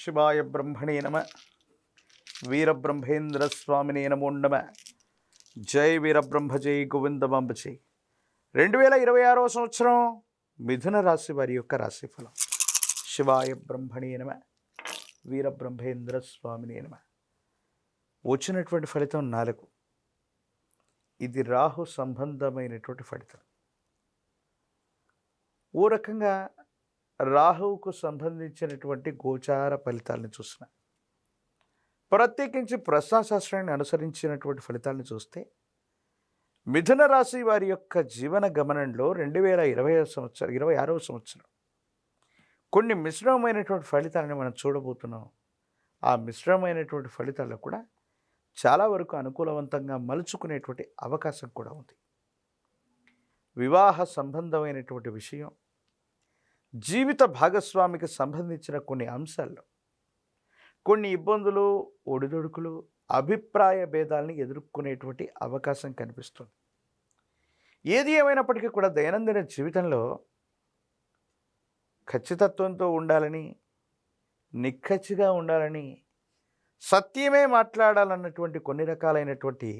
శివాయ బ్రహ్మణే నమ. వీరబ్రహ్మేంద్ర స్వామినే నమో నమ. జై వీరబ్రహ్మ, జై గోవిందమాంబ జై. 2026వ సంవత్సరం మిథున రాశి వారి యొక్క రాశిఫలం. శివాయ బ్రహ్మణే నమ. వీరబ్రహ్మేంద్ర స్వామినే నమ. వచ్చినటువంటి ఫలితం 4. ఇది రాహు సంబంధమైనటువంటి ఫలితం. ఓ రకంగా రాహువుకు సంబంధించినటువంటి గోచార ఫలితాలను చూసిన, ప్రత్యేకించి ప్రశ్నాశాస్త్రాన్ని అనుసరించినటువంటి ఫలితాలను చూస్తే మిథున రాశి వారి యొక్క జీవన గమనంలో 2026వ సంవత్సరం కొన్ని మిశ్రమమైనటువంటి ఫలితాలను మనం చూడబోతున్నాం. ఆ మిశ్రమమైనటువంటి ఫలితాల్లో కూడా చాలా వరకు అనుకూలవంతంగా మలుచుకునేటువంటి అవకాశం కూడా ఉంది. వివాహ సంబంధమైనటువంటి విషయం, జీవిత భాగస్వామికి సంబంధించిన కొన్ని అంశాల్లో కొన్ని ఇబ్బందులు, ఒడిదొడుకులు, అభిప్రాయ భేదాలని ఎదుర్కొనేటువంటి అవకాశం కనిపిస్తుంది. ఏది ఏమైనప్పటికీ కూడా దైనందిన జీవితంలో ఖచ్చితత్వంతో ఉండాలని, నిక్కచ్చిగా ఉండాలని, సత్యమే మాట్లాడాలన్నటువంటి కొన్ని రకాలైనటువంటి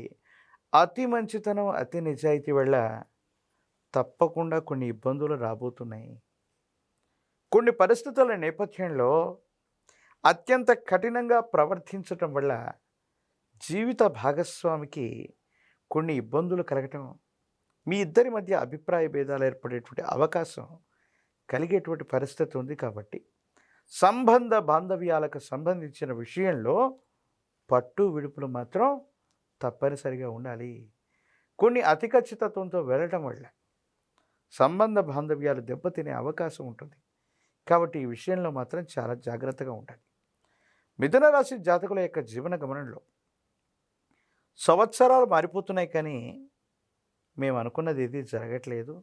అతి మంచితనం, అతి నిజాయితీ వల్ల తప్పకుండా కొన్ని ఇబ్బందులు రాబోతున్నాయి. కొన్ని పరిస్థితుల నేపథ్యంలో అత్యంత కఠినంగా ప్రవర్తించటం వల్ల జీవిత భాగస్వామికి కొన్ని ఇబ్బందులు కలగటం, మీ ఇద్దరి మధ్య అభిప్రాయ భేదాలు ఏర్పడేటువంటి అవకాశం కలిగేటువంటి పరిస్థితి ఉంది. కాబట్టి సంబంధ బాంధవ్యాలకు సంబంధించిన విషయంలో పట్టు విడుపులు మాత్రం తప్పనిసరిగా ఉండాలి. కొన్ని అతి ఖచ్చితత్వంతో వెళ్ళటం వల్ల సంబంధ బాంధవ్యాలు దెబ్బతినే అవకాశం ఉంటుంది. కాబట్టి ఈ విషయంలో మాత్రం చాలా జాగ్రత్తగా ఉండాలి. మిథున రాశి జాతకుల యొక్క జీవన గమనంలో సంవత్సరాలు మారిపోతున్నాయి, కానీ మేము అనుకున్నది ఏది జరగట్లేదు,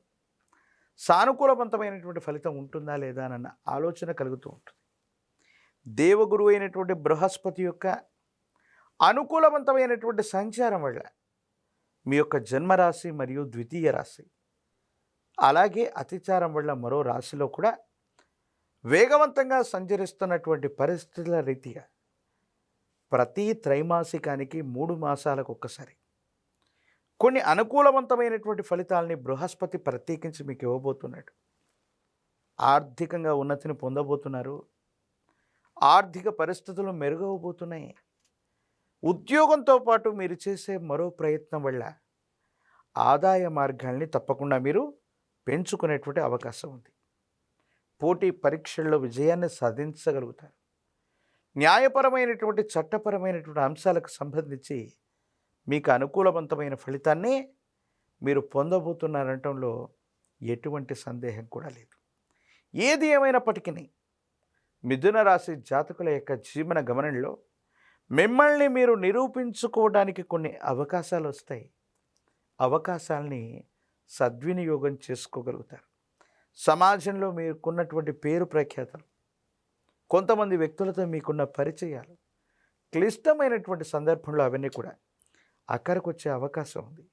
సానుకూలవంతమైనటువంటి ఫలితం ఉంటుందా లేదా అన్న ఆలోచన కలుగుతూ ఉంటుంది. దేవగురువు అయినటువంటి బృహస్పతి యొక్క అనుకూలవంతమైనటువంటి సంచారం వల్ల మీ యొక్క జన్మరాశి మరియు ద్వితీయ రాశి, అలాగే అతిచారం వల్ల మరో రాశిలో కూడా వేగవంతంగా సంచరిస్తున్నటువంటి పరిస్థితుల రీతిగా ప్రతి త్రైమాసికానికి 3 మాసాలకు ఒక్కసారి కొన్ని అనుకూలవంతమైనటువంటి ఫలితాలని బృహస్పతి ప్రత్యేకించి మీకు ఇవ్వబోతున్నాడు. ఆర్థికంగా ఉన్నతిని పొందబోతున్నారు. ఆర్థిక పరిస్థితులు మెరుగవబోతున్నాయి. ఉద్యోగంతో పాటు మీరు చేసే మరో ప్రయత్నం వల్ల ఆదాయ మార్గాల్ని తప్పకుండా మీరు పెంచుకునేటువంటి అవకాశం ఉంది. పోటీ పరీక్షల్లో విజయాన్ని సాధించగలుగుతారు. న్యాయపరమైనటువంటి, చట్టపరమైనటువంటి అంశాలకు సంబంధించి మీకు అనుకూలవంతమైన ఫలితాన్ని మీరు పొందబోతున్నారనటంలో ఎటువంటి సందేహం కూడా లేదు. ఏది ఏమైనప్పటికీ మిథున రాశి జాతకుల యొక్క జీవన గమనంలో మిమ్మల్ని మీరు నిరూపించుకోవడానికి కొన్ని అవకాశాలు వస్తాయి. అవకాశాలని సద్వినియోగం చేసుకోగలుగుతారు. సమాజంలో మీకున్నటువంటి పేరు ప్రఖ్యాతలు, కొంతమంది వ్యక్తులతో మీకున్న పరిచయాలు, క్లిష్టమైనటువంటి సందర్భంలో అవన్నీ కూడా అక్కడికి వచ్చే అవకాశం ఉంది.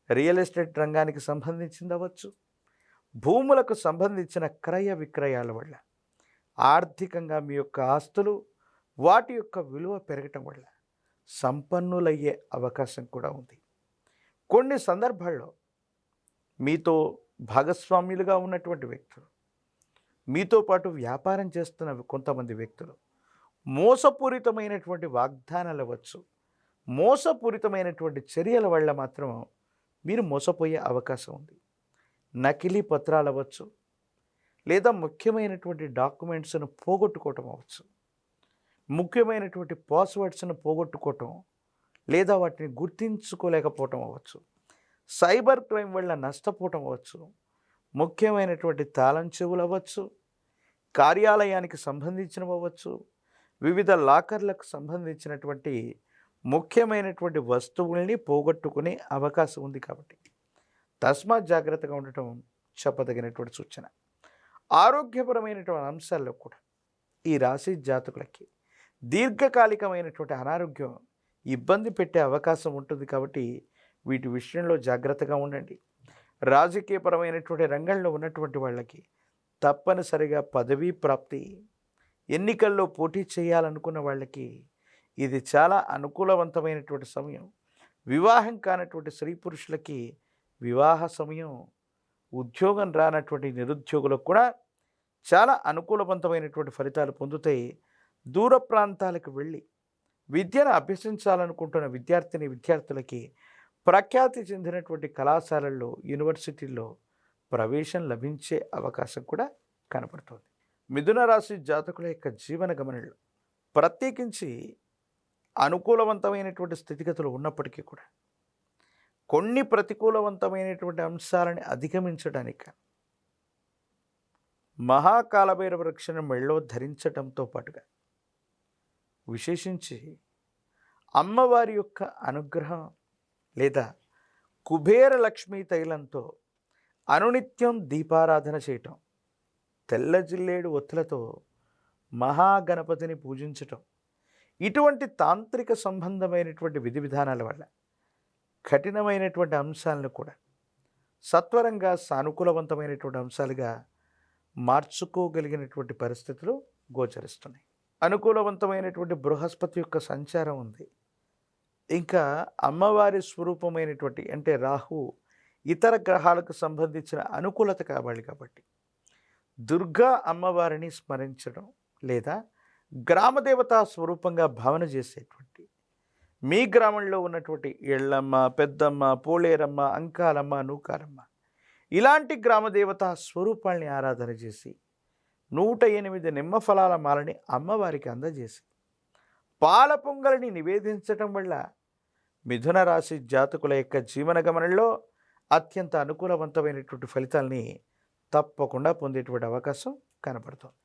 రియల్ ఎస్టేట్ రంగానికి సంబంధించింది అవ్వచ్చు, భూములకు సంబంధించిన క్రయ విక్రయాల వల్ల ఆర్థికంగా మీ యొక్క ఆస్తులు, వాటి యొక్క విలువ పెరగటం వల్ల సంపన్నులయ్యే అవకాశం కూడా ఉంది. కొన్ని సందర్భాల్లో మీతో భాగస్వామ్యులుగా ఉన్నటువంటి వ్యక్తులు, మీతో పాటు వ్యాపారం చేస్తున్న కొంతమంది వ్యక్తులు మోసపూరితమైనటువంటి వాగ్దానాలు అవ్వచ్చు, మోసపూరితమైనటువంటి చర్యల వల్ల మాత్రం మీరు మోసపోయే అవకాశం ఉంది. నకిలీ పత్రాలు అవ్వచ్చు, లేదా ముఖ్యమైనటువంటి డాక్యుమెంట్స్ను పోగొట్టుకోవటం అవ్వచ్చు, ముఖ్యమైనటువంటి పాస్వర్డ్స్ను పోగొట్టుకోవటం, లేదా వాటిని గుర్తించుకోలేకపోవటం అవ్వచ్చు, సైబర్ క్రైమ్ వల్ల నష్టపోవటం అవ్వచ్చు, ముఖ్యమైనటువంటి తాళం చెవులు అవ్వచ్చు, కార్యాలయానికి సంబంధించినవి అవ్వచ్చు, వివిధ లాకర్లకు సంబంధించినటువంటి ముఖ్యమైనటువంటి వస్తువుల్ని పోగొట్టుకునే అవకాశం ఉంది. కాబట్టి తస్మాత్ జాగ్రత్తగా ఉండటం చెప్పదగినటువంటి సూచన. ఆరోగ్యపరమైనటువంటి అంశాల్లో కూడా ఈ రాశి జాతకులకి దీర్ఘకాలికమైనటువంటి అనారోగ్యం ఇబ్బంది పెట్టే అవకాశం ఉంటుంది. కాబట్టి వీటి విషయంలో జాగ్రత్తగా ఉండండి. రాజకీయపరమైనటువంటి రంగంలో ఉన్నటువంటి వాళ్ళకి తప్పనిసరిగా పదవీ ప్రాప్తి, ఎన్నికల్లో పోటీ చేయాలనుకున్న వాళ్ళకి ఇది చాలా అనుకూలవంతమైనటువంటి సమయం. వివాహం కానటువంటి స్త్రీ పురుషులకి వివాహ సమయం. ఉద్యోగం రానటువంటి నిరుద్యోగులకు కూడా చాలా అనుకూలవంతమైనటువంటి ఫలితాలు పొందుతాయి. దూర ప్రాంతాలకు వెళ్ళి విద్యను అభ్యసించాలనుకుంటున్న విద్యార్థులకి ప్రఖ్యాతి చెందినటువంటి కళాశాలల్లో, యూనివర్సిటీల్లో ప్రవేశం లభించే అవకాశం కూడా కనపడుతుంది. మిథున రాశి జాతకుల యొక్క జీవన గమనంలో ప్రత్యేకించి అనుకూలవంతమైనటువంటి స్థితిగతులు ఉన్నప్పటికీ కూడా కొన్ని ప్రతికూలవంతమైనటువంటి అంశాలని అధిగమించడానికి మహాకాలభైరవ వృక్షను మెళ్ళో ధరించడంతో పాటుగా విశేషించి అమ్మవారి యొక్క అనుగ్రహం లేదా కుబేర లక్ష్మీ తైలంతో అనునిత్యం దీపారాధన చేయటం, తెల్ల జిల్లేడు ఒత్తులతో మహాగణపతిని పూజించటం, ఇటువంటి తాంత్రిక సంబంధమైనటువంటి విధి విధానాల వల్ల కఠినమైనటువంటి అంశాలను కూడా సత్వరంగా సానుకూలవంతమైనటువంటి అంశాలుగా మార్చుకోగలిగినటువంటి పరిస్థితులు గోచరిస్తున్నాయి. అనుకూలవంతమైనటువంటి బృహస్పతి యొక్క సంచారం ఉంది. ఇంకా అమ్మవారి స్వరూపమైనటువంటి అంటే రాహు ఇతర గ్రహాలకు సంబంధించిన అనుకూలత కావాలి కాబట్టి దుర్గా అమ్మవారిని స్మరించడం లేదా గ్రామదేవతా స్వరూపంగా భావన చేసేటువంటి మీ గ్రామంలో ఉన్నటువంటి ఎళ్ళమ్మ, పెద్దమ్మ, పోలేరమ్మ, అంకాలమ్మ, నూకాలమ్మ ఇలాంటి గ్రామదేవతా స్వరూపాల్ని ఆరాధన చేసి 108 నిమ్మ ఫలాల మాలని అమ్మవారికి అందజేసి పాల పొంగలిని నివేదించటం వల్ల మిథున రాశి జాతకుల యొక్క జీవన గమనంలో అత్యంత అనుకూలవంతమైనటువంటి ఫలితాలని తప్పకుండా పొందేటువంటి అవకాశం కనపడుతుంది.